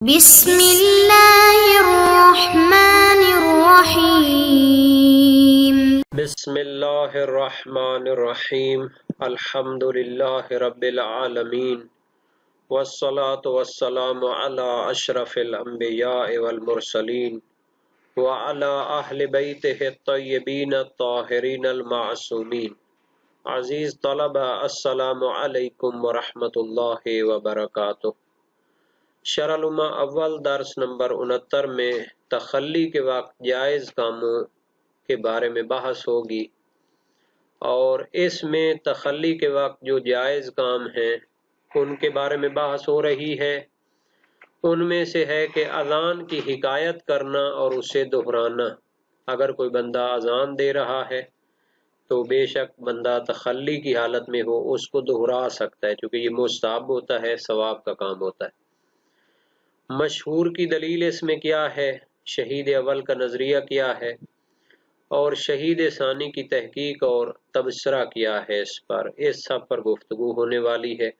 بسم اللہ الرحمن الرحیم۔ بسم اللہ الرحمن الرحیم۔ الحمد للہ رب العالمین، والصلاة والسلام علی اشرف الانبیاء والمرسلین، وعلی اہل بیتہ الطیبین الطاہرین المعصومین۔ عزیز طلبہ، السلام علیکم ورحمۃ اللہ وبرکاتہ۔ شرح الامہ اول درس نمبر 69 میں تخلی کے وقت جائز کاموں کے بارے میں بحث ہوگی، اور اس میں تخلی کے وقت جو جائز کام ہیں ان کے بارے میں بحث ہو رہی ہے۔ ان میں سے ہے کہ اذان کی حکایت کرنا اور اسے دہرانا۔ اگر کوئی بندہ اذان دے رہا ہے تو بے شک بندہ تخلی کی حالت میں ہو اس کو دہرا سکتا ہے، چونکہ یہ مستحب ہوتا ہے، ثواب کا کام ہوتا ہے۔ مشہور کی دلیل اس میں کیا ہے، شہید اول کا نظریہ کیا ہے، اور شہید ثانی کی تحقیق اور تبصرہ کیا ہے، اس سب پر گفتگو ہونے والی ہے۔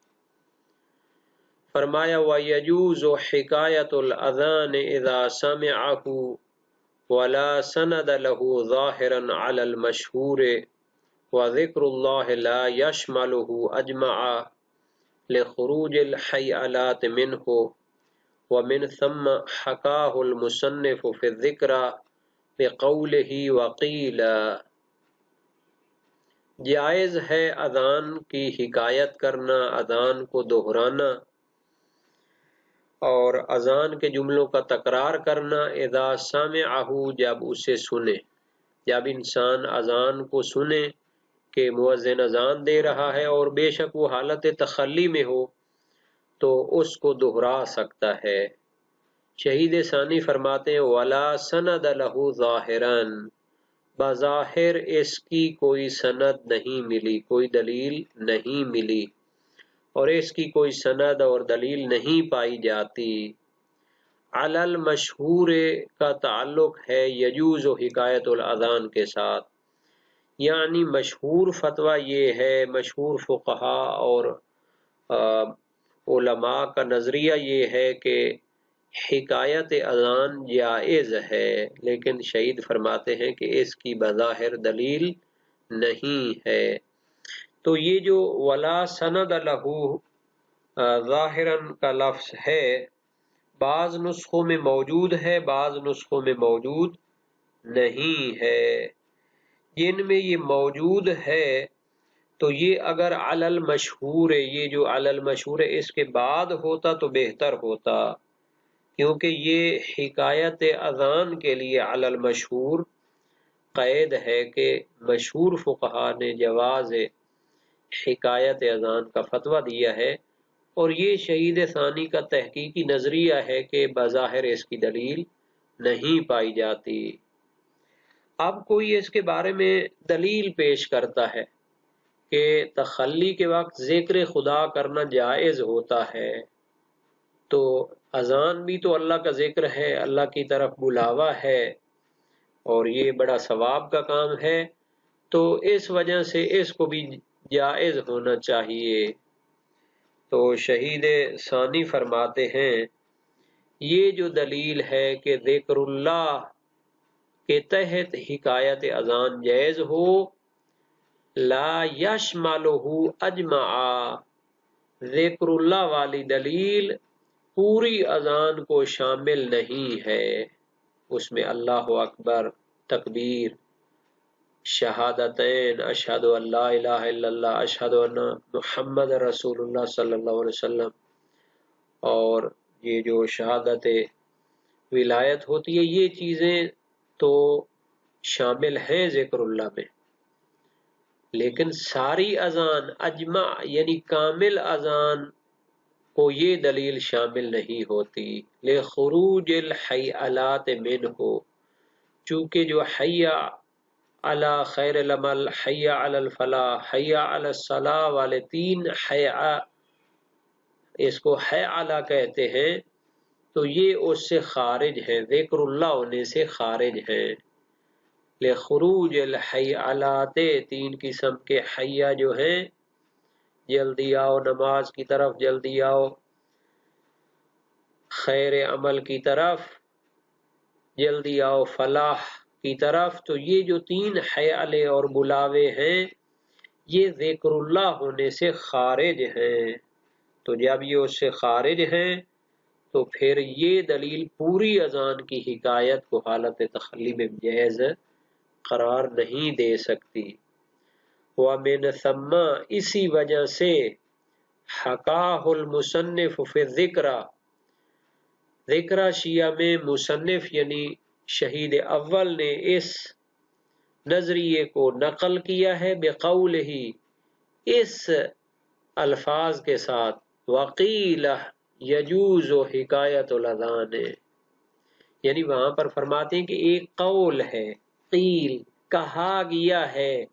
فرمایا وَيَجُوزُ حِكَايَةُ الْأَذَانِ إِذَا سَمِعَهُ وَلَا سَنَدَ لَهُ ظَاهِرًا عَلَى الْمَشْهُورِ وَذِكْرُ اللَّهِ لَا يَشْمَلُهُ أَجْمَعَ لِخُرُوجِ الْحَيْعَلَاتِ مِنْهُ، ومن ثم حکاہ المصنف فی الذکر بقولہ وقیل۔ جائز ہے اذان کی حکایت کرنا، اذان کو دہرانا اور اذان کے جملوں کا تکرار کرنا، اذا سمعہ جب اسے سنے، جب انسان اذان کو سنے کہ مؤذن اذان دے رہا ہے اور بے شک وہ حالت تخلی میں ہو تو اس کو دہرا سکتا ہے۔ شہید ثانی فرماتے ہیں وَلَا سَنَدَ لَهُ ظَاهِرًا، بظاہر اس کی کوئی سند نہیں ملی، کوئی دلیل نہیں ملی، اور اس کی کوئی سند اور دلیل نہیں پائی جاتی۔ علی المشہور کا تعلق ہے یجوز و حکایت الاذان کے ساتھ، یعنی مشہور فتویٰ یہ ہے، مشہور فقہا اور علماء کا نظریہ یہ ہے کہ حکایت اذان جائز ہے، لیکن شہید فرماتے ہیں کہ اس کی بظاہر دلیل نہیں ہے۔ تو یہ جو ولا سند لہ ظاہراً کا لفظ ہے، بعض نسخوں میں موجود ہے، بعض نسخوں میں موجود نہیں ہے۔ جن میں یہ موجود ہے تو یہ اگر علی المشہور، یہ جو علی المشہور اس کے بعد ہوتا تو بہتر ہوتا، کیونکہ یہ حکایت اذان کے لیے علی المشہور قید ہے کہ مشہور فقہا نے جواز حکایت اذان کا فتویٰ دیا ہے، اور یہ شہید ثانی کا تحقیقی نظریہ ہے کہ بظاہر اس کی دلیل نہیں پائی جاتی۔ اب کوئی اس کے بارے میں دلیل پیش کرتا ہے کہ تخلی کے وقت ذکر خدا کرنا جائز ہوتا ہے، تو اذان بھی تو اللہ کا ذکر ہے، اللہ کی طرف بلاوا ہے، اور یہ بڑا ثواب کا کام ہے، تو اس وجہ سے اس کو بھی جائز ہونا چاہیے۔ تو شہید ثانی فرماتے ہیں یہ جو دلیل ہے کہ ذکر اللہ کے تحت حکایت اذان جائز ہو، لا یشملہ اجمع، ذکر اللہ والی دلیل پوری اذان کو شامل نہیں ہے، اس میں اللہ اکبر، تکبیر، شہادتین، اشہد ان لا الہ الا اللہ، اشہد ان محمد رسول اللہ صلی اللہ علیہ وسلم، اور یہ جو شہادت ولایت ہوتی ہے، یہ چیزیں تو شامل ہیں ذکر اللہ میں، لیکن ساری اذان اجمع یعنی کامل اذان کو یہ دلیل شامل نہیں ہوتی۔ لخروج الحیعلات منہ، چونکہ جو حی علی خیر العمل، حی علی الفلاح، حی علی الصلاح والے تین حیع، اس کو حی علی کہتے ہیں، تو یہ اس سے خارج ہیں، ذکر اللہ ہونے سے خارج ہیں۔ لخروج الحیعلات، تین قسم کے حیہ جو ہیں، جلدی آؤ نماز کی طرف، جلدی آؤ، خیر عمل کی طرف، جلدی آؤ فلاح کی طرف، تو یہ جو 3 حیالے اور بلاوے ہیں یہ ذکر اللہ ہونے سے خارج ہیں۔ تو جب یہ اس سے خارج ہیں تو پھر یہ دلیل پوری اذان کی حکایت کو حالت تخلی میں جائز قرار نہیں دے سکتی۔ وَمِنْ ثَمَّ اسی وجہ سے حکاہ المصنف فی الذکر، ذکر شیعہ میں مصنف یعنی شہید اول نے اس نظریے کو نقل کیا ہے بقولہ، اس الفاظ کے ساتھ، وقیل یجوز حکایت الاذان، یعنی وہاں پر فرماتے ہیں کہ ایک قول ہے، قیل کہا گیا ہے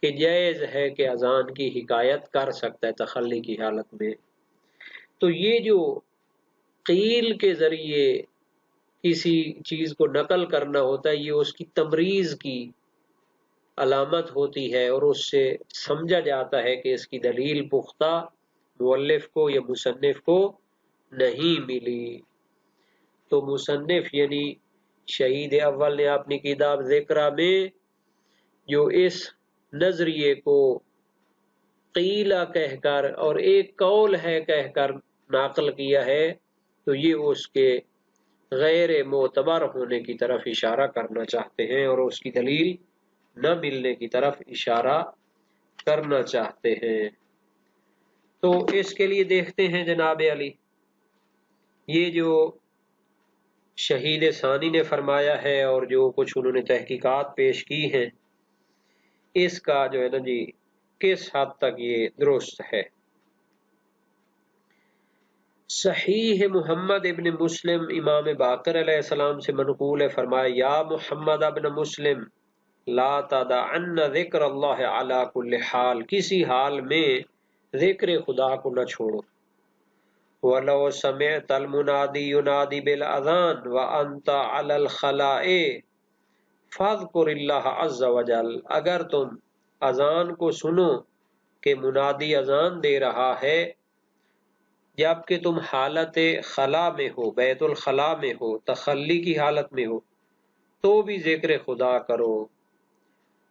کہ جائز ہے کہ اذان کی حکایت کر سکتا ہے تخلی کی حالت میں۔ تو یہ جو قیل کے ذریعے کسی چیز کو نقل کرنا ہوتا ہے یہ اس کی تمریز کی علامت ہوتی ہے اور اس سے سمجھا جاتا ہے کہ اس کی دلیل پختہ مؤلف کو یا مصنف کو نہیں ملی۔ تو مصنف یعنی شہید اول نے اپنی کتاب ذکرہ میں جو اس نظریے کو قیلہ کہہ کر اور ایک قول ہے کہہ کر نقل کیا ہے تو یہ اس کے غیر معتبر ہونے کی طرف اشارہ کرنا چاہتے ہیں اور اس کی دلیل نہ ملنے کی طرف اشارہ کرنا چاہتے ہیں۔ تو اس کے لیے دیکھتے ہیں جناب علی، یہ جو شہید ثانی نے فرمایا ہے اور جو کچھ انہوں نے تحقیقات پیش کی ہیں اس کا جو ہے نا جی کس حد تک یہ درست ہے۔ صحیح محمد ابن مسلم امام باقر علیہ السلام سے منقول ہے، فرمایا یا محمد ابن مسلم لا تدعن ذکر اللہ علی کل حال، کسی حال میں ذکر خدا کو نہ چھوڑو۔ وَلَوْ سَمِعْتَ الْمُنَادِي يُنَادِي بِالْأَذَانِ وَأَنْتَ عَلَى الْخَلَاءِ فَاذْكُرِ اللَّهَ عَزَّ وَجَلَّ، اگر تم اذان کو سنو کہ منادی اذان دے رہا ہے جبکہ تم حالت خلا میں ہو، بیت الخلا میں ہو، تخلی کی حالت میں ہو، تو بھی ذکر خدا کرو۔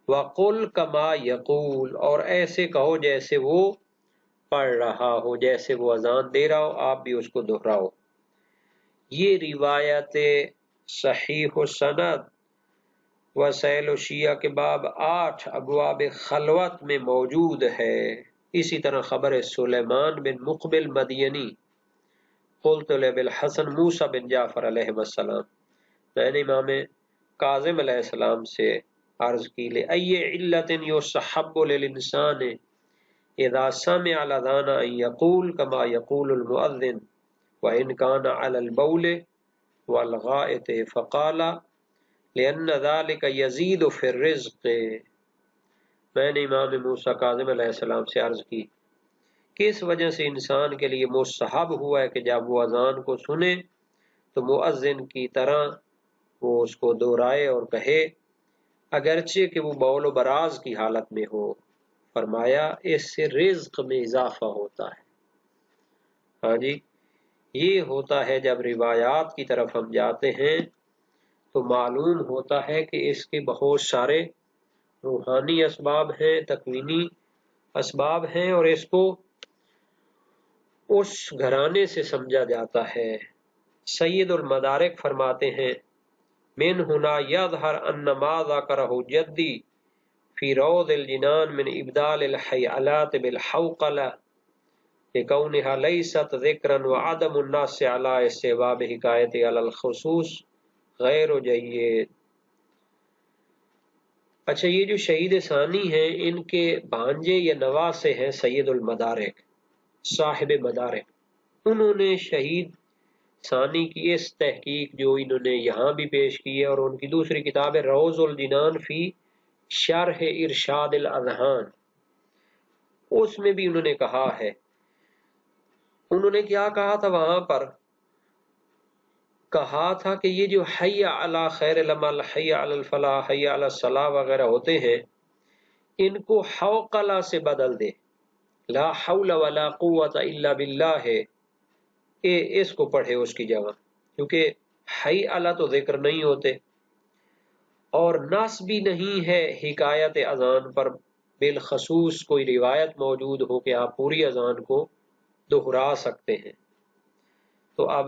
وَقُلْ كَمَا يَقُولُ، اور ایسے کہو جیسے وہ پڑھ رہا ہو، جیسے وہ اذان دے رہا ہو آپ بھی اس کو دہراؤ۔ یہ روایت صحیح السند وسائل الشیعہ کے باب 8 ابواب خلوت میں موجود ہے۔ اسی طرح خبر سلیمان بن مقبل مدینی قلت للحسن موسیٰ بن جعفر علیہ السلام، میں نے امام کاظم علیہ السلام سے عرض کی لأی علت یستحب للانسان اذا سمع الاذان ان یقول کما یقول المؤذن وان کان علی البول والغائط، فقال لأن ذلك یزید فی الرزق۔ میں نے امام موسیٰ کاظم علیہ السلام سے عرض کی کہ اس وجہ سے انسان کے لیے مستحب ہوا ہے کہ جب وہ اذان کو سنے تو مؤذن کی طرح وہ اس کو دہرائے اور کہے اگرچہ کہ وہ بول و براز کی حالت میں ہو۔ فرمایا اس سے رزق میں اضافہ ہوتا ہے۔ ہاں جی، یہ ہوتا ہے جب روایات کی طرف ہم جاتے ہیں تو معلوم ہوتا ہے کہ اس کے بہت سارے روحانی اسباب ہیں، تکوینی اسباب ہیں اور اس کو اس گھرانے سے سمجھا جاتا ہے۔ سید المدارک فرماتے ہیں من ہنا یظہر ان ما ذکرہ جدی فی روض الجنان من ابدال الحیالات بالحوقلہ لکونہا لیست ذکرا وعدم الناس علی استحباب حکایت علی الخصوص غیر جید۔ اچھا، یہ جو شہید ثانی ہیں ان کے بھانجے یا نواسے ہیں سید المدارک، صاحب مدارک، انہوں نے شہید ثانی کی اس تحقیق جو انہوں نے یہاں بھی پیش کی ہے اور ان کی دوسری کتاب ہے روض الجنان فی شرح ارشاد الاذہان، اس میں بھی انہوں نے کہا ہے، انہوں نے کیا کہا تھا وہاں پر؟ کہا تھا کہ یہ جو حی علی خیر العمل، حی علی الفلاح، حی علی الصلاح وغیرہ ہوتے ہیں ان کو حوقلہ سے بدل دے، لا حول ولا قوت الا باللہ ہے، اس کو پڑھے اس کی جگہ، کیونکہ حی علی تو ذکر نہیں ہوتے، اور نص بھی نہیں ہے حکایت اذان پر بالخصوص کوئی روایت موجود ہو کہ آپ پوری اذان کو دہرا سکتے ہیں۔ تو اب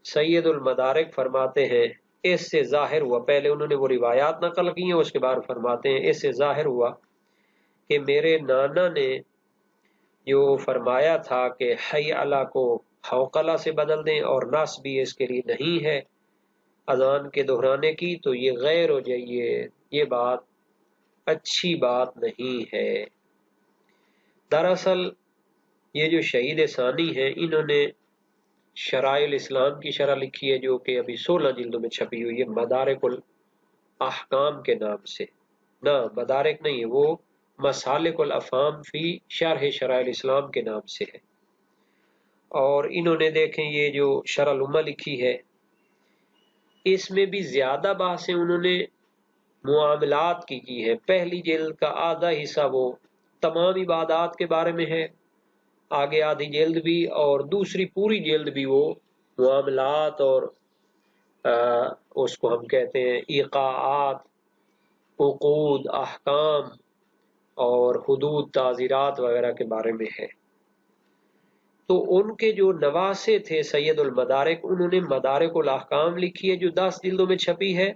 سید المدارک فرماتے ہیں اس سے ظاہر ہوا، پہلے انہوں نے وہ روایات نقل کی ہیں، اس کے بعد فرماتے ہیں اس سے ظاہر ہوا کہ میرے نانا نے جو فرمایا تھا کہ حی علی کو حوقلہ سے بدل دیں اور نص بھی اس کے لیے نہیں ہے اذان کے دہرانے کی، تو یہ غیر ہو جائیے، یہ بات اچھی بات نہیں ہے۔ دراصل یہ جو شہید ثانی ہیں انہوں نے شرائع الاسلام کی شرح لکھی ہے، جو کہ ابھی 16 جلدوں میں چھپی ہوئی ہے مدارک الاحکام کے نام سے، نہ مدارک نہیں ہے، وہ مسالک الافہام فی شرح شرائع الاسلام کے نام سے ہے۔ اور انہوں نے دیکھیں یہ جو شرح الامہ لکھی ہے، اس میں بھی زیادہ بحثیں انہوں نے معاملات کی ہے۔ پہلی جلد کا آدھا حصہ وہ تمام عبادات کے بارے میں ہے، آگے آدھی جلد بھی، اور دوسری پوری جلد بھی وہ معاملات اور اس کو ہم کہتے ہیں ایقاعات، عقود، احکام اور حدود، تعزیرات وغیرہ کے بارے میں ہے۔ تو ان کے جو نواسے تھے سید المدارک، انہوں نے مدارک الاحکام لکھی ہے جو 10 جلدوں میں چھپی ہے،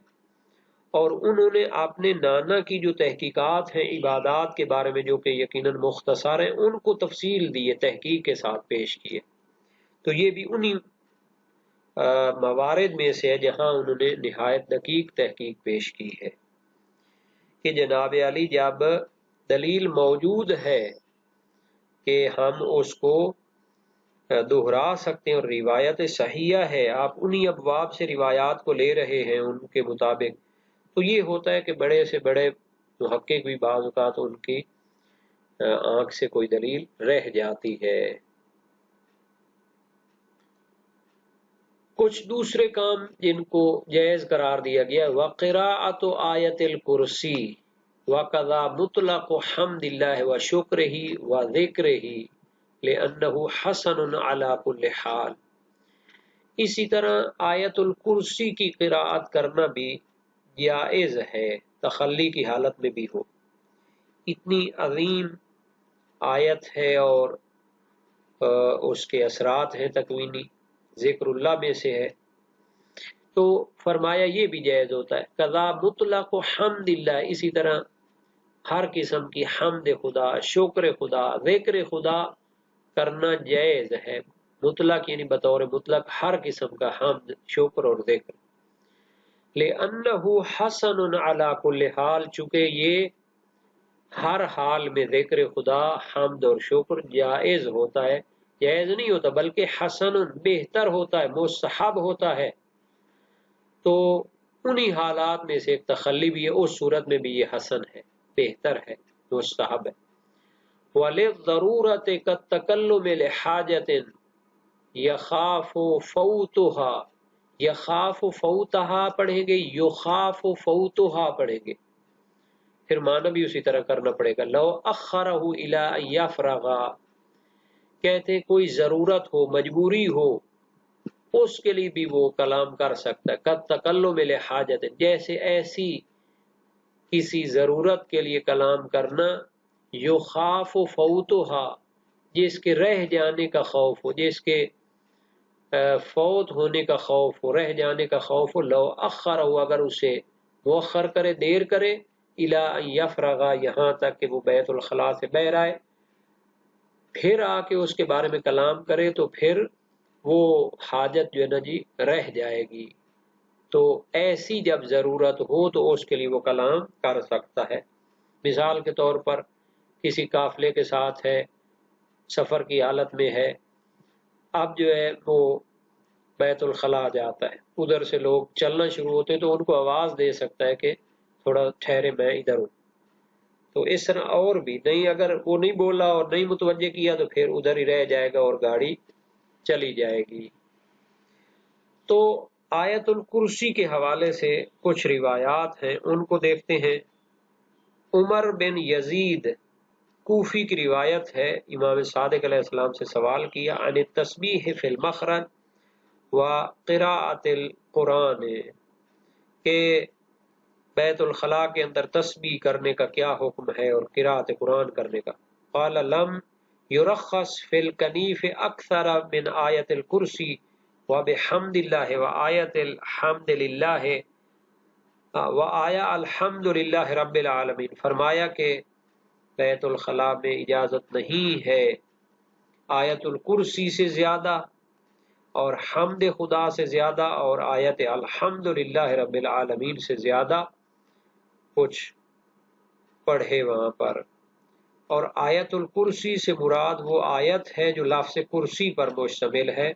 اور انہوں نے اپنے نانا کی جو تحقیقات ہیں عبادات کے بارے میں جو کہ یقیناً مختصر ہیں، ان کو تفصیل دی ہے، تحقیق کے ساتھ پیش کیے۔ تو یہ بھی انہی موارد میں سے ہے جہاں انہوں نے نہایت دقیق تحقیق پیش کی ہے کہ جناب علی جب دلیل موجود ہے کہ ہم اس کو دہرا سکتے ہیں اور روایت صحیحہ ہے، آپ انہی ابواب سے روایات کو لے رہے ہیں ان کے مطابق، تو یہ ہوتا ہے کہ بڑے سے بڑے محقق بھی بعض اوقات ان کی آنکھ سے کوئی دلیل رہ جاتی ہے۔ کچھ دوسرے کام جن کو جائز قرار دیا گیا، وقراءۃ آیت الکرسی وقضا مطلق حمد اللہ وشکرہ وذکرہ لأنہ حسن علی کل حال۔ اسی طرح آیت الکرسی کی قراءت کرنا بھی جائز ہے، تخلی کی حالت میں بھی ہو، اتنی عظیم آیت ہے اور اس کے اثرات ہیں تکوینی، ذکر اللہ میں سے ہے، تو فرمایا یہ بھی جائز ہوتا ہے۔ قضا مطلق حمد اللہ، اسی طرح ہر قسم کی حمد خدا، شکر خدا، ذکر خدا کرنا جائز ہے، مطلق یعنی بطور مطلق ہر قسم کا حمد، شکر اور ذکر، لأنہ حسن علی کل حال، چونکہ یہ ہر حال میں ذکر خدا، حمد اور شکر جائز ہوتا ہے، جائز نہیں ہوتا بلکہ حسن بہتر ہوتا ہے، مستحب ہوتا ہے۔ تو انہی حالات میں سے ایک تخلی بھی ہے، اس صورت میں بھی یہ حسن ہے، بہتر ہے، مستحب ہے۔ وَلِلضَّرُورَةِ كَالتَّكَلُّمِ لِحَاجَةٍ يَخَافُ فَوْتُهَا، یخاف فوتها پڑھیں گے، یخاف فوتها پڑھیں گے، پھر معنی بھی اسی طرح کرنا پڑے گا۔ لو اخرہ الی ان یفرغ، کہتے کوئی ضرورت ہو، مجبوری ہو، اس کے لیے بھی وہ کلام کر سکتا ہے۔ قد تکلم لحاجت، جیسے ایسی کسی ضرورت کے لیے کلام کرنا، یخاف فوتها، جس کے رہ جانے کا خوف ہو، جس کے فوت ہونے کا خوف ہو، رہ جانے کا خوف ہو، لو اخرہ، اگر اسے مؤخر کرے، دیر کرے، الی ان یفرغ، یہاں تک کہ وہ بیت الخلاء سے باہر آئے، پھر آ کے اس کے بارے میں کلام کرے، تو پھر وہ حاجت جو ہے نا جی رہ جائے گی۔ تو ایسی جب ضرورت ہو تو اس کے لیے وہ کلام کر سکتا ہے۔ مثال کے طور پر کسی قافلے کے ساتھ ہے، سفر کی حالت میں ہے، اب جو ہے وہ بیت الخلاء جاتا ہے، ادھر سے لوگ چلنا شروع ہوتے ہیں تو ان کو آواز دے سکتا ہے کہ تھوڑا ٹھہرے، میں ادھر ہوں۔ تو اس طرح اور بھی نہیں، اگر وہ نہیں بولا اور نہیں متوجہ کیا تو پھر ادھر ہی رہ جائے گا اور گاڑی چلی جائے گی۔ تو آیت الکرسی کے حوالے سے کچھ روایات ہیں، ان کو دیکھتے ہیں۔ عمر بن یزید کوفی کی روایت ہے، امام صادق علیہ السلام سے سوال کیا عن التسبیح فی المخرج و قراءۃ القرآن، کہ بیت الخلاء کے اندر تسبیح کرنے کا کیا حکم ہے اور قراءت قرآن کرنے کا؟ قال لم یرخص فی الکنیف اکثر من آیت الکرسی و بحمد اللہ و آیت الحمد للہ و آیا الحمد للہ رب العالمین، فرمایا کہ بیت الخلاء میں اجازت نہیں ہے آیت الکرسی سے زیادہ اور حمد خدا سے زیادہ اور آیت الحمد للہ رب العالمین سے زیادہ کچھ پڑھے وہاں پر۔ اور آیت الکرسی سے مراد وہ آیت ہے جو لفظ کرسی پر مشتمل ہے،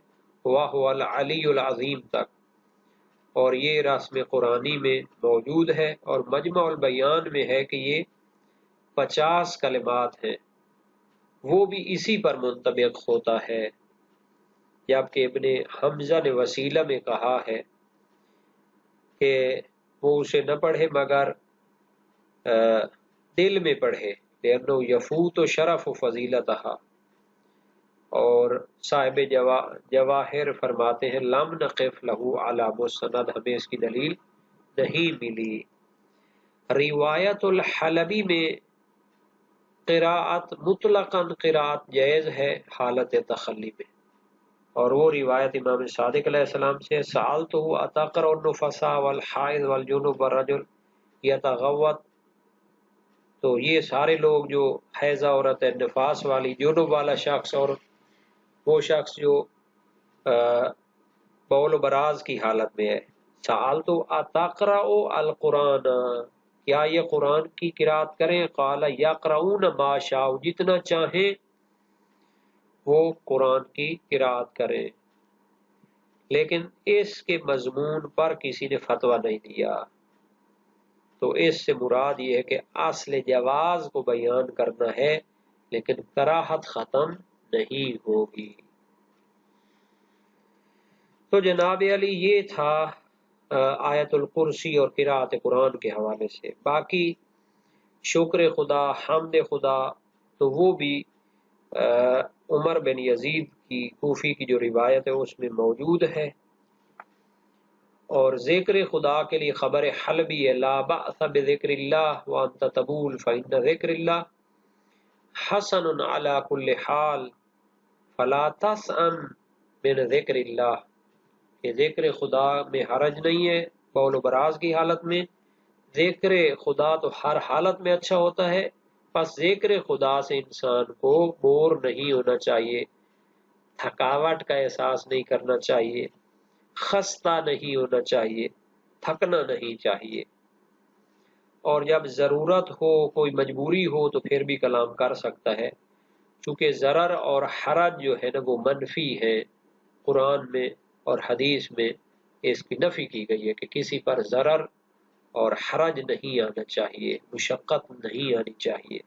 وَهُوَ الْعَلِيُّ الْعَظِيمُ تک، اور یہ رسم قرآنی میں موجود ہے، اور مجمع البیان میں ہے کہ یہ 50 کلمات ہیں، وہ بھی اسی پر منطبق ہوتا ہے، جبکہ ابن حمزہ نے وسیلہ میں کہا ہے کہ وہ اسے نہ پڑھے مگر دل میں پڑھے، لأنه یفوت شرف و فضیلتها، اور صاحب جواہر فرماتے ہیں لم نقف له علی مستند، ہمیں اس کی دلیل نہیں ملی۔ روایت الحلبی میں قراءت مطلقاً قراءت جائز ہے حالت تخلی میں، اور وہ روایت امام صادق علیہ السلام سے سألته اتقرأ النفساء والحائض والجنوب والرجل یتغوط، تو یہ سارے لوگ جو حیضہ عورت ہے، نفاس والی، جنوب والا شخص، اور وہ شخص جو بول و براز کی حالت میں ہے، سألت اتقرأ القرآن، کیا یہ قرآن کی قرات کریں؟ قال یقرؤون ما شاء، جتنا چاہیں وہ قرآن کی قرات کریں، لیکن اس کے مضمون پر کسی نے فتویٰ نہیں دیا۔ تو اس سے مراد یہ ہے کہ اصل جواز کو بیان کرنا ہے لیکن کراہت ختم نہیں ہوگی۔ تو جناب علی یہ تھا آیت الکرسی اور قراءت قرآن کے حوالے سے۔ باقی شکر خدا، حمد خدا، تو وہ بھی عمر بن یزید کی کوفی کی جو روایت ہے اس میں موجود ہے، اور ذکر خدا کے لیے خبر حلبی ہے لا بأس بذکر اللہ وانت تبول فإن ذکر اللہ حسن علی کل حال فلا تسأم من ذکر اللہ، کہ ذکر خدا میں حرج نہیں ہے بول و براز کی حالت میں، ذکر خدا تو ہر حالت میں اچھا ہوتا ہے، پس ذکر خدا سے انسان کو بور نہیں ہونا چاہیے، تھکاوٹ کا احساس نہیں کرنا چاہیے، خستہ نہیں ہونا چاہیے، تھکنا نہیں چاہیے، اور جب ضرورت ہو، کوئی مجبوری ہو تو پھر بھی کلام کر سکتا ہے، چونکہ ضرر اور حرج جو ہے نا وہ منفی ہے، قرآن میں اور حدیث میں اس کی نفی کی گئی ہے کہ کسی پر ضرر اور حرج نہیں آنا چاہیے، مشقت نہیں آنی چاہیے۔